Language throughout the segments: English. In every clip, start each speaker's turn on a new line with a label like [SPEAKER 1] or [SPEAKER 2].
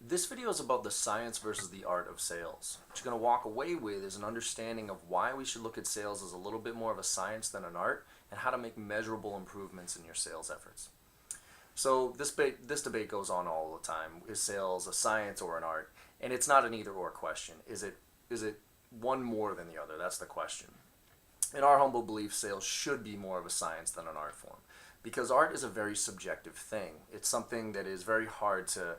[SPEAKER 1] This video is about the science versus the art of sales. What you're going to walk away with is an understanding of why we should look at sales as a little bit more of a science than an art, and how to make measurable improvements in your sales efforts. So this debate goes on all the time. Is sales a science or an art? And it's not an either or question. Is it one more than the other? That's the question. In our humble belief, sales should be more of a science than an art form, because art is a very subjective thing. It's something that is very hard to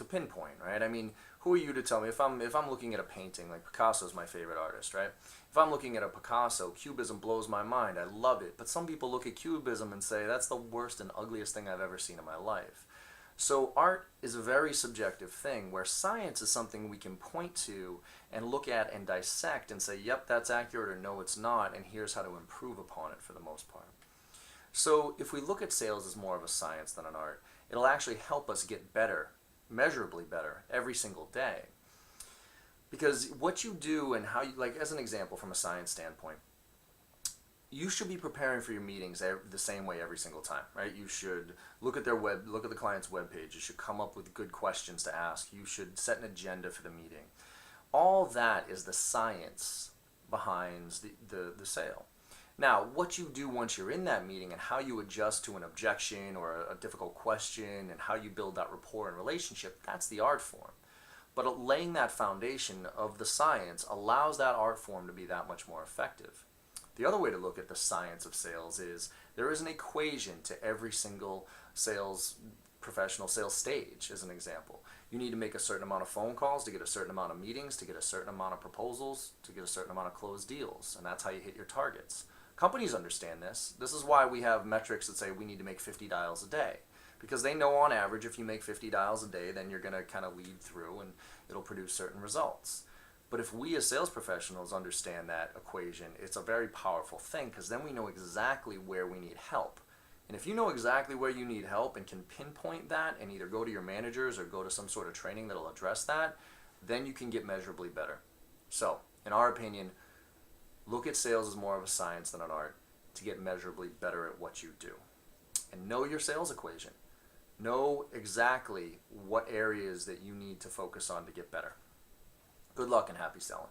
[SPEAKER 1] pinpoint, right? I mean, who are you to tell me if I'm looking at a painting, like Picasso's my favorite artist, right? If I'm looking at a Picasso, Cubism blows my mind. I love it. But some people look at Cubism and say that's the worst and ugliest thing I've ever seen in my life. So art is a very subjective thing, where science is something we can point to and look at and dissect and say, yep, that's accurate, or no, it's not, and here's how to improve upon it for the most part. So if we look at sales as more of a science than an art, it'll actually help us get better, measurably better, every single day. Because what you do and how you, like as an example from a science standpoint, you should be preparing for your meetings the same way every single time, right? You should look at the client's web page. You should come up with good questions to ask. You should set an agenda for the meeting. All that is the science behind the sale. Now, what you do once you're in that meeting and how you adjust to an objection or a difficult question and how you build that rapport and relationship, that's the art form. But laying that foundation of the science allows that art form to be that much more effective. The other way to look at the science of sales is there is an equation to every single sales professional sales stage, as an example. You need to make a certain amount of phone calls to get a certain amount of meetings, to get a certain amount of proposals, to get a certain amount of closed deals, and that's how you hit your targets. Companies understand this. This is why we have metrics that say we need to make 50 dials a day, because they know on average if you make 50 dials a day, then you're going to kind of lead through and it'll produce certain results. But if we as sales professionals understand that equation, it's a very powerful thing, because then we know exactly where we need help. And if you know exactly where you need help and can pinpoint that and either go to your managers or go to some sort of training that'll address that, then you can get measurably better. So, in our opinion, look at sales as more of a science than an art to get measurably better at what you do. And know your sales equation. Know exactly what areas that you need to focus on to get better. Good luck and happy selling.